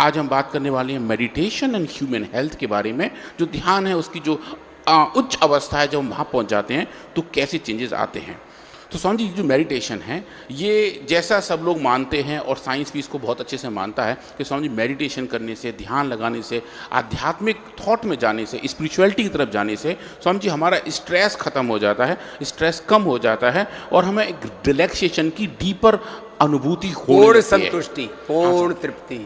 आज हम बात करने वाले हैं मेडिटेशन एंड ह्यूमन हेल्थ के बारे में। जो ध्यान है उसकी जो उच्च अवस्था है, जब हम वहाँ पहुँच जाते हैं तो कैसे चेंजेस आते हैं। तो स्वामी जी, जो मेडिटेशन है ये जैसा सब लोग मानते हैं और साइंस भी इसको बहुत अच्छे से मानता है कि स्वामी जी मेडिटेशन करने से, ध्यान लगाने से, आध्यात्मिक थॉट में जाने से, स्पिरिचुअलिटी की तरफ जाने से स्वामी जी हमारा स्ट्रेस खत्म हो जाता है, स्ट्रेस कम हो जाता है और हमें एक रिलैक्सेशन की डीपर अनुभूति पूर्ण संतुष्टि, पूर्ण तृप्ति।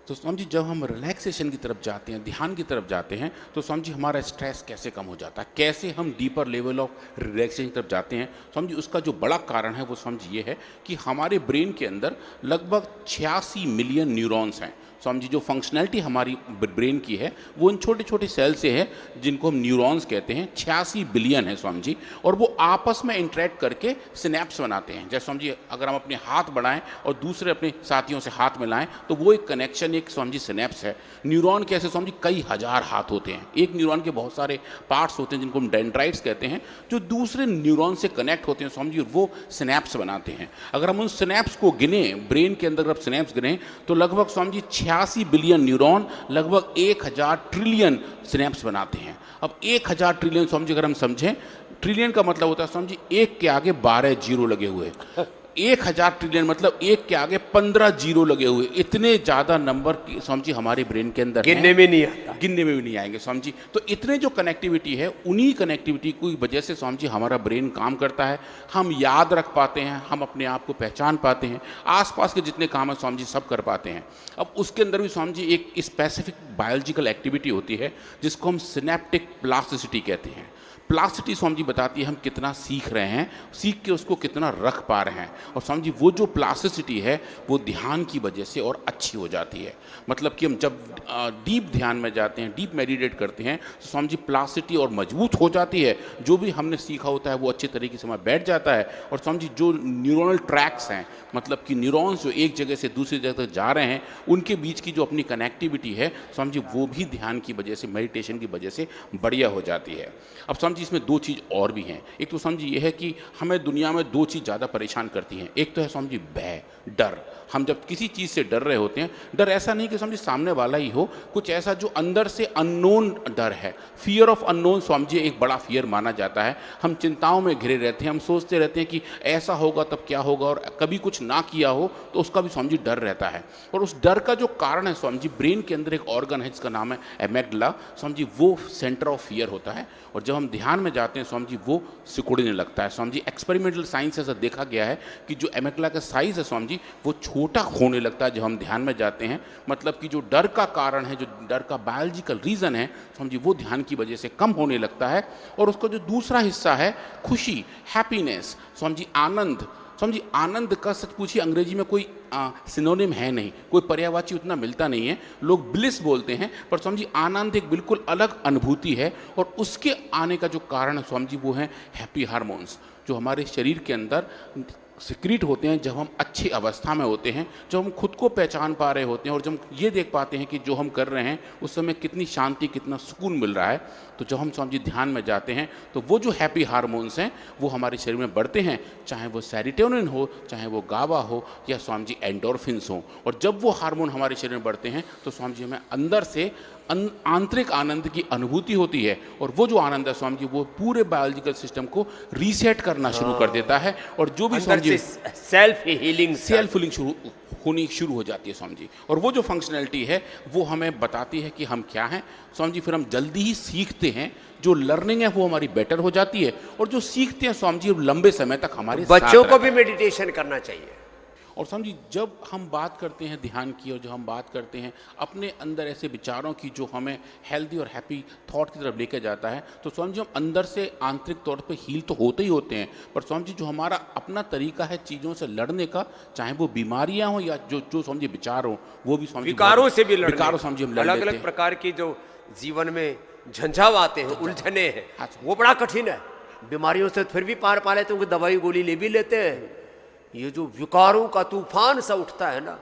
तो स्वामी जी जब हम रिलैक्सेशन की तरफ जाते हैं, ध्यान की तरफ जाते हैं, तो स्वामी जी हमारा स्ट्रेस कैसे कम हो जाता है, कैसे हम डीपर लेवल ऑफ रिलैक्सेशन की तरफ जाते हैं। स्वामी जी उसका जो बड़ा कारण है वो स्वामी जी ये है कि हमारे ब्रेन के अंदर लगभग 86 मिलियन न्यूरॉन्स हैं। स्वामी जी जो फंक्शनैलिटी हमारी ब्रेन की है वो इन छोटे छोटे सेल से है जिनको हम न्यूरॉन्स कहते हैं। 86 बिलियन है स्वामी जी, और वो आपस में इंटरेक्ट करके सिनेप्स बनाते हैं। जैसे स्वामी जी अगर हम अपने हाथ बढ़ाएं और दूसरे अपने साथियों से हाथ मिलाएं तो वो एक कनेक्शन, एक स्वामी जी सिनेप्स है। न्यूरॉन कैसे स्वामी जी कई हजार हाथ होते हैं, एक न्यूरॉन के बहुत सारे पार्ट्स होते हैं जिनको हम डेंड्राइट्स कहते हैं, जो दूसरे न्यूरॉन से कनेक्ट होते हैं स्वामी जी, वो सिनेप्स बनाते हैं। अगर हम उन सिनेप्स को गिने, ब्रेन के अंदर अगर सिनेप्स गिने तो लगभग स्वामी जी 86 बिलियन न्यूरॉन लगभग 1000 ट्रिलियन सिनेप्स बनाते हैं। अब 1000 ट्रिलियन स्वामी जी अगर हम समझें, ट्रिलियन का मतलब होता है स्वामी जी एक के आगे 12 जीरो लगे हुए। 1000 ट्रिलियन मतलब एक के आगे 15 जीरो लगे हुए। इतने ज़्यादा नंबर स्वामी जी हमारे ब्रेन के अंदर गिनने में नहीं आता, गिनने में भी नहीं आएंगे स्वामी जी। तो इतने जो कनेक्टिविटी है, उन्हीं कनेक्टिविटी की वजह से स्वामी जी हमारा ब्रेन काम करता है। हम याद रख पाते हैं, हम अपने आप को पहचान पाते हैं, आसपास के जितने काम है स्वामी जी सब कर पाते हैं। अब उसके अंदर भी स्वामी जी एक स्पेसिफिक बायोलॉजिकल एक्टिविटी होती है जिसको हम सिनेप्टिक प्लास्टिसिटी कहते हैं। प्लास्टिसिटी स्वामी जी बताती है हम कितना सीख रहे हैं, सीख के उसको कितना रख पा रहे हैं। और स्वामी जी वो जो प्लास्टिसिटी है वो ध्यान की वजह से और अच्छी हो जाती है। मतलब कि हम जब डीप ध्यान में जाते हैं, डीप मेडिटेट करते हैं, तो स्वामी जी प्लास्टिसिटी और मजबूत हो जाती है। जो भी हमने सीखा होता है वो अच्छे तरीके से हमें बैठ जाता है। और स्वामी जी जो न्यूरोनल ट्रैक्स हैं, मतलब कि न्यूरॉन्स जो एक जगह से दूसरी जगह तक जा रहे हैं, उनके बीच की जो अपनी कनेक्टिविटी है स्वामी जी वो भी ध्यान की वजह से, मेडिटेशन की वजह से बढ़िया हो जाती है। अब स्वामी जी इसमें दो चीज़ और भी हैं। एक तो स्वामी जी ये है कि हमें दुनिया में दो चीज़ ज़्यादा परेशान करती हैं। एक तो है स्वामी जी भय, डर। हम जब किसी चीज़ से डर रहे होते हैं, डर ऐसा नहीं कि स्वामी जी सामने वाला ही हो, कुछ ऐसा जो अंदर से अननोन डर है। Fear of unknown Swami ji एक बड़ा फियर माना जाता है। हम चिंताओं में घिरे रहते हैं, हम सोचते रहते हैं कि ऐसा होगा तब क्या होगा, और कभी कुछ ना किया हो तो उसका भी स्वामी जी डर रहता है। और उस डर का जो कारण है स्वामी जी, ब्रेन के अंदर एक ऑर्गन है जिसका नाम है एमेगडला स्वामी जी, वो सेंटर ऑफ फियर होता है। और जब हम ध्यान में जाते हैं स्वामी जी वो सिकुड़ने लगता है। स्वामी जी एक्सपेरिमेंटल साइंस से ऐसा देखा गया है कि जो एमेगडला का साइज है स्वामी जी वो छोटा होने लगता है जब हम ध्यान में जाते हैं। मतलब कि जो डर का कारण है, जो डर का बायोलॉजिकल रीज़न है स्वामी जी, वो ध्यान की वजह से कम होने लगता है। और उसका जो दूसरा हिस्सा है खुशी, हैप्पीनेस स्वामी जी, आनंद। स्वामी जी आनंद का सच पूछिए अंग्रेजी में कोई सिनोनिम है नहीं, कोई पर्यायवाची उतना मिलता नहीं है। लोग ब्लिस बोलते हैं, पर स्वामी जी आनंद एक बिल्कुल अलग अनुभूति है। और उसके आने का जो कारण है स्वामी जी वो है हैप्पी हार्मोन्स, जो हमारे शरीर के अंदर सिक्रीट होते हैं जब हम अच्छी अवस्था में होते हैं, जब हम खुद को पहचान पा रहे होते हैं और जब हम ये देख पाते हैं कि जो हम कर रहे हैं उस समय कितनी शांति, कितना सुकून मिल रहा है। तो जब हम स्वामी जी ध्यान में जाते हैं तो वो जो हैप्पी हार्मोन्स हैं वो हमारे शरीर में बढ़ते हैं, चाहे वो सेरोटोनिन हो, चाहे वो गाबा हो, या स्वामी जी एंडोर्फिन्स हो। और जब वो हार्मोन हमारे शरीर में बढ़ते हैं तो स्वामी जी हमें अंदर से आंतरिक आनंद की अनुभूति होती है। और वो जो आनंद है स्वामी जी वो पूरे बायोलॉजिकल सिस्टम को रीसेट करना शुरू कर देता है। और जो भी स्वामी जी सेल्फ हीलिंग होनी शुरू हो जाती है स्वामी जी। और वो जो फंक्शनैलिटी है वो हमें बताती है कि हम क्या हैं स्वामी जी। फिर हम जल्दी ही सीखते हैं, जो लर्निंग है वो हमारी बेटर हो जाती है। और जो सीखते हैं स्वामी जी लंबे समय तक हमारे बच्चों को भी मेडिटेशन करना चाहिए। और स्वामी जी जब हम बात करते हैं ध्यान की, और जब हम बात करते हैं अपने अंदर ऐसे विचारों की जो हमें हेल्दी और हैप्पी थॉट की तरफ लेकर जाता है, तो स्वामी जी हम अंदर से आंतरिक तौर पे हील तो होते ही होते हैं। पर स्वामी जी जो हमारा अपना तरीका है चीज़ों से लड़ने का, चाहे वो बीमारियां हो या जो स्वामी जी विचार हो, वो भी स्वामी जी विकारों से भी लड़ने, विकारों स्वामी जी हम लड़ अलग लेते अलग हैं। प्रकार की जो जीवन में झंझाव आते हैं, उलझने हैं, अच्छा। वो बड़ा कठिन है। बीमारियों से फिर भी पार पा लेते हैं, उनकी दवाई गोली ले भी लेते हैं। ये जो विकारों का तूफान सा उठता है ना,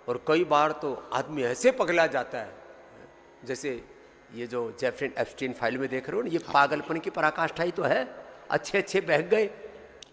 और कई बार तो आदमी ऐसे पगला जाता है, जैसे ये जो जेफरी एप्स्टीन फाइल में देख रहे हो ना, ये पागलपन की पराकाष्ठा ही तो है। अच्छे अच्छे बह गए,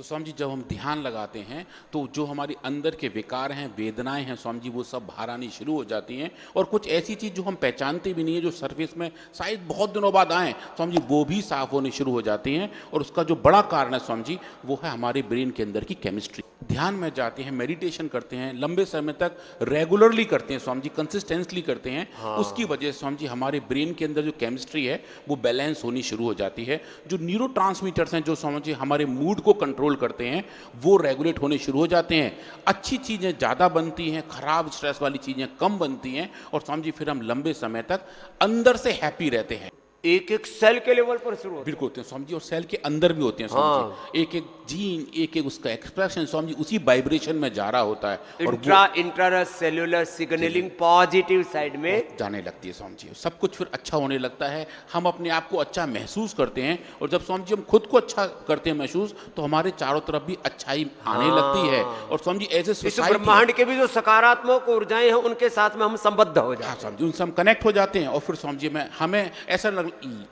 तो स्वामी जी जब हम ध्यान लगाते हैं तो जो हमारी अंदर के विकार हैं, वेदनाएं हैं स्वामी जी, वो सब बाहर आनी शुरू हो जाती हैं। और कुछ ऐसी चीज़ जो हम पहचानते भी नहीं है, जो सरफेस में शायद बहुत दिनों बाद आए स्वामी जी, वो भी साफ होनी शुरू हो जाती हैं। और उसका जो बड़ा कारण है स्वामी जी, वो है हमारे ब्रेन के अंदर की केमिस्ट्री। ध्यान में जाते हैं, मेडिटेशन करते हैं, लंबे समय तक रेगुलरली करते हैं स्वामी जी, कंसिस्टेंटली करते हैं, उसकी वजह से स्वामी जी हमारे ब्रेन के अंदर जो केमिस्ट्री है वो बैलेंस होनी शुरू हो जाती है। जो न्यूरोट्रांसमीटर्स हैं जो स्वामी जी हमारे मूड को कंट्रोल करते हैं, वो रेगुलेट होने शुरू हो जाते हैं। अच्छी चीज़ें ज़्यादा बनती हैं, खराब स्ट्रेस वाली चीज़ें कम बनती हैं, और स्वामी जी फिर हम लंबे समय तक अंदर से हैप्पी रहते हैं। एक एक सेल के लेवल पर शुरू होता बिल्कुल होते हैं स्वामी जी, और सेल के अंदर भी होते हैं स्वामी जी। एक एक जीन, एक एक उसका एक्सप्रेशन स्वामी जी उसी वाइब्रेशन में जा रहा होता है, और intra cellular signalling positive side में जाने लगती है स्वामी जी। सब कुछ फिर अच्छा होने लगता है, हम अपने आप को अच्छा महसूस करते हैं, और जब स्वामी जी हम खुद को अच्छा करते हैं महसूस, तो हमारे चारों तरफ भी अच्छाई आने लगती है। और स्वामी जी ऐसे इस ब्रह्मांड के भी जो सकारात्मक ऊर्जाएं हैं उनके साथ में हम संबद्ध हो जाते हैं। स्वामी जी उनसे हम कनेक्ट हो जाते हैं, और फिर स्वामी जी में हमें ऐसा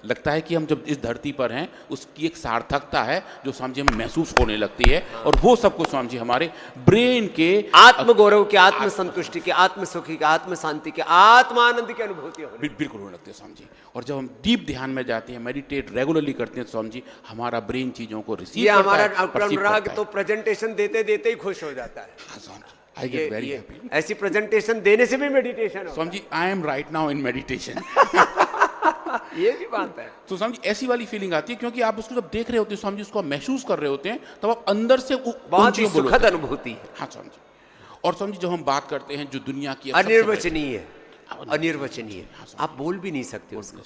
लगता है कि हम जब इस धरती पर हैं उसकी एक सार्थकता है जो स्वामी जी हमें महसूस होने लगती है। और वो सब कुछ स्वामी जी हमारे ब्रेन के आत्म गौरव की, आत्म संतुष्टि की, आत्म सुखी की, आत्म शांति की, आत्मानंद की अनुभूति बिल्कुल होने लगती है स्वामी जी। और जब हम डीप ध्यान में जाते हैं, मेडिटेट रेगुलरली करते हैं स्वामी जी, हमारा ब्रेन चीजों को रिसीव ये करता हमारा है, perceive अनुराग करता तो प्रेजेंटेशन देते देते ही खुश हो जाता है। है। Swami ji, I get very happy। ऐसी प्रेजेंटेशन देने से भी मेडिटेशन हो। Swami ji I am right now in meditation. ये भी बात है। तो स्वामी जी ऐसी वाली फीलिंग आती है, क्योंकि आप उसको जब देख रहे होते हैं स्वामी जी, उसको महसूस कर रहे होते हैं, तब आप अंदर से बहुत ही सुखद अनुभूति है। हाँ स्वामी जी। और स्वामी जी जब हम बात करते हैं जो दुनिया की अनिर्वचनीय है, अनिर्वचनीय, आप बोल भी नहीं सकते उसको,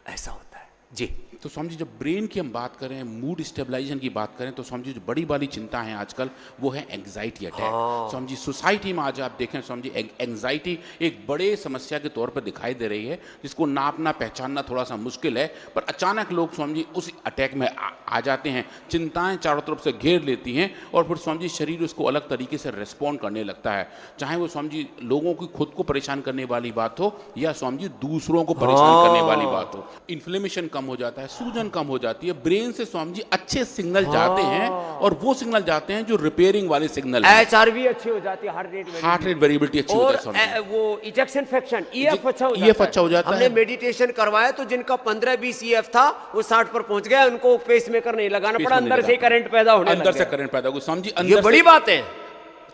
ऐसा होता है जी। तो स्वामी जी जब ब्रेन की हम बात करें, मूड स्टेबलाइजेशन की बात करें, तो स्वामी जी जो बड़ी वाली चिंता है आजकल वो है anxiety attack. Swami ji society में आज आप देखें स्वामी जी एंग्जाइटी एक बड़े समस्या के तौर पर दिखाई दे रही है, जिसको नापना पहचानना थोड़ा सा मुश्किल है, पर अचानक लोग स्वामी जी उस अटैक में आ जाते हैं। चिंताएं चारों तरफ से घेर लेती हैं, और फिर स्वामी जी शरीर उसको अलग तरीके से रिस्पॉन्ड करने लगता है, चाहे वो स्वामी जी लोगों की खुद को परेशान करने वाली बात हो या स्वामी जी दूसरों को परेशान करने वाली बात हो। इन्फ्लेमेशन कम हो जाता है, सूजन कम हो जाती है, ब्रेन से स्वामी जी अच्छे सिग्नल जाते हैं, और वो सिग्नल जाते हैं जो रिपेयरिंग वाले सिग्नल हैं। एचआरवी अच्छी हो जाती है, हार्ट रेट वेरिएबिलिटी अच्छी हो जाती है, वो इजेक्शन फ्रैक्शन ईएफ अच्छा हो जाता है। हमने मेडिटेशन करवाया तो जिनका 15-20 ईएफ था वो 60 पर पहुंच गया, उनको पेसमेकर नहीं लगाना पड़ा, अंदर से करंट पैदा होने लगा। अंदर से करंट पैदा हो गया स्वामी जी, ये बड़ी बात है।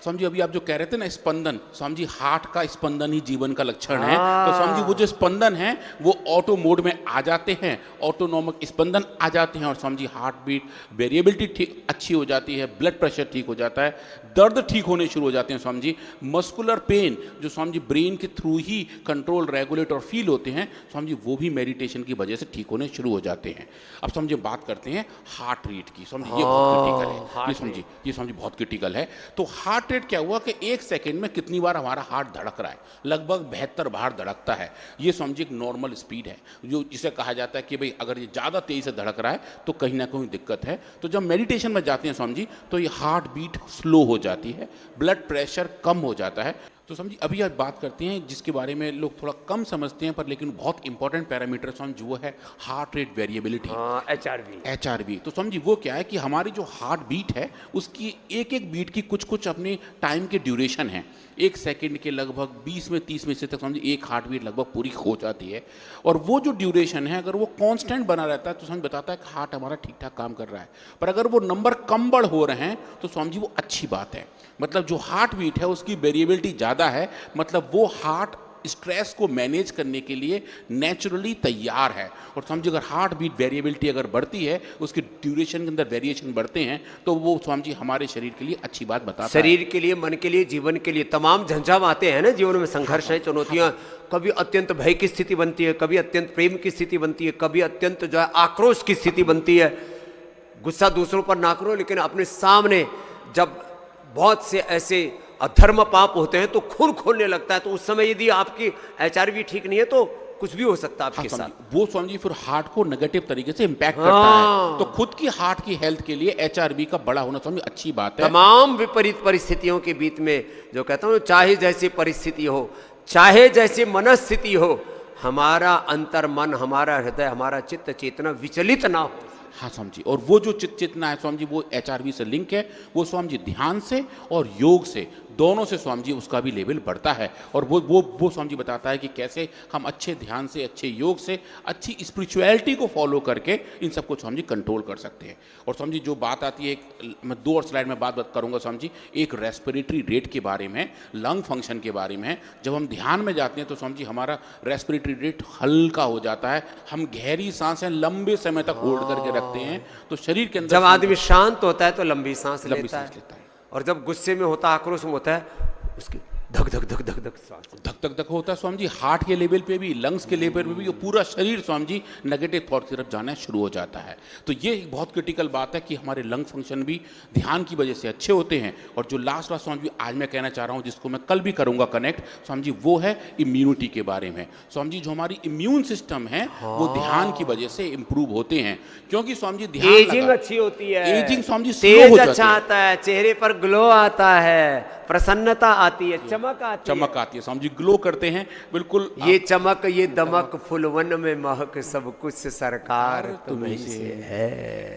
स्वामी जी अभी आप जो कह रहे थे ना स्पंदन, स्वामी जी हार्ट का स्पंदन ही जीवन का लक्षण है। तो स्वामी जी वो जो स्पंदन है वो ऑटो मोड में आ जाते हैं, ऑटोनॉमिक स्पंदन आ जाते हैं, और Swami ji heart beat variability ठीक अच्छी हो जाती है, ब्लड प्रेशर ठीक हो जाता है, दर्द ठीक होने शुरू हो जाते हैं स्वामी जी। मस्कुलर पेन जो स्वामी जी ब्रेन के थ्रू ही कंट्रोल, रेगुलेट और फील होते हैं स्वामी जी, वो भी मेडिटेशन की वजह से ठीक होने शुरू हो जाते हैं। अब स्वामी जी बात करते हैं हार्ट रेट की। स्वामी जी ये बहुत क्रिटिकल है, ये स्वामी जी बहुत क्रिटिकल है। तो हार्ट रेट क्या हुआ कि एक सेकंड में कितनी बार हमारा हार्ट धड़क रहा है? लगभग 72 बार धड़कता है। ये स्वामी जी एक नॉर्मल स्पीड है, जो जिसे कहा जाता है कि भाई अगर ये ज़्यादा तेजी से धड़क रहा है तो कहीं ना कहीं दिक्कत है। तो जब मेडिटेशन में जाते हैं स्वामी जी, तो ये हार्ट बीट स्लो हो जाती है, ब्लड प्रेशर कम हो जाता है। तो स्वामी जी अभी आप बात करते हैं जिसके बारे में लोग थोड़ा कम समझते हैं, पर लेकिन बहुत इंपॉर्टेंट पैरामीटर स्वामी जी वो है हार्ट रेट वेरिएबिलिटी, एचआरवी। तो स्वामी जी वो क्या है कि हमारी जो हार्ट बीट है उसकी एक एक बीट की कुछ कुछ अपने टाइम के ड्यूरेशन है। एक सेकंड के लगभग 20 में 30 में से तक समझिए एक हार्ट बीट लगभग पूरी हो जाती है, और वो जो ड्यूरेशन है अगर वो कांस्टेंट बना रहता है तो समझ बताता है कि हार्ट हमारा ठीक ठाक काम कर रहा है। पर अगर वो नंबर कम बढ़ हो रहे हैं तो समझ वो अच्छी बात है, मतलब जो हार्ट बीट है उसकी वेरिएबिलिटी ज़्यादा है, मतलब वो हार्ट स्ट्रेस को मैनेज करने के लिए नेचुरली तैयार है। और समझिए अगर हार्ट बीट वेरिएबिलिटी अगर बढ़ती है, उसके ड्यूरेशन के अंदर वेरिएशन बढ़ते हैं, तो वो स्वामी जी हमारे शरीर के लिए अच्छी बात बताता है। शरीर के लिए, मन के लिए, जीवन के लिए तमाम झंझाव आते हैं ना जीवन में, संघर्ष है, चुनौतियां, कभी अत्यंत भय की स्थिति बनती है, कभी अत्यंत प्रेम की स्थिति बनती है, कभी अत्यंत जो है आक्रोश की स्थिति बनती है। गुस्सा दूसरों पर ना करो, लेकिन अपने सामने जब बहुत से ऐसे अधर्म पाप होते हैं तो खून खोलने लगता है, तो उस समय यदि आपकी एचआरवी ठीक नहीं है तो कुछ भी हो सकता है आपके साथ। वो स्वामी जी फिर हार्ट को नेगेटिव तरीके से इंपैक्ट करता है। तो खुद की हार्ट की हेल्थ के लिए एचआरवी का बड़ा होना स्वामी अच्छी बात है। तमाम विपरीत परिस्थितियों के बीच में जो कहता हूँ, चाहे जैसी परिस्थिति हो, चाहे जैसी मनस्थिति हो, हमारा अंतर मन, हमारा हृदय, हमारा चित्त चेतना विचलित ना हो। हाँ स्वामी जी, और वो जो चेतना है स्वामी जी, वो HRV से लिंक है। वो स्वामी जी ध्यान से और योग से, दोनों से स्वामी जी उसका भी लेवल बढ़ता है। और वो स्वामी जी बताता है कि कैसे हम अच्छे ध्यान से, अच्छे योग से, अच्छी स्पिरिचुअलिटी को फॉलो करके इन सबको स्वामी जी कंट्रोल कर सकते हैं। और स्वामी जी जो बात आती है, मैं 2 और स्लाइड में बात करूंगा स्वामी जी। एक रेस्पिरेटरी रेट के बारे में, लंग फंक्शन के बारे में। जब हम ध्यान में जाते हैं तो स्वामी जी हमारा रेस्पिरेटरी रेट हल्का हो जाता है, हम गहरी सांसें लंबे समय तक होल्ड करके रखते हैं। तो शरीर के अंदर जब आदमी शांत होता है तो लंबी सांस लंबी लेता सांस है, लेता है, और जब गुस्से में होता, आक्रोश में होता है, उसकी धक धक धक धक धक सांस। धक धक धक होता है स्वामी जी, हार्ट के लेवल पे भी, लंग्स के लेवल पे भी, और पूरा शरीर स्वामी जी नेगेटिव थॉट की तरफ जाना शुरू हो जाता है। तो ये एक बहुत क्रिटिकल बात है कि हमारे लंग फंक्शन भी ध्यान की वजह से अच्छे होते हैं। और जो लास्ट बात स्वामी जी आज मैं कहना चाह रहा हूँ, जिसको मैं कल भी करूँगा कनेक्ट स्वामी जी, वो है इम्यूनिटी के बारे में। स्वामी जी जो हमारी इम्यून सिस्टम है वो ध्यान की वजह से इम्प्रूव होते हैं, क्योंकि स्वामी जी ध्यान एजिंग अच्छी होती है, एजिंग स्वामी जी स्लो तेज हो जाती अच्छा है, आता है, चेहरे पर ग्लो आता है, प्रसन्नता आती है, चमक आती है। चमक आती है स्वामी जी, ग्लो करते हैं बिल्कुल। ये चमक, ये दमक, फुलवन में महक, सब कुछ सरकार तुम्हीं से है।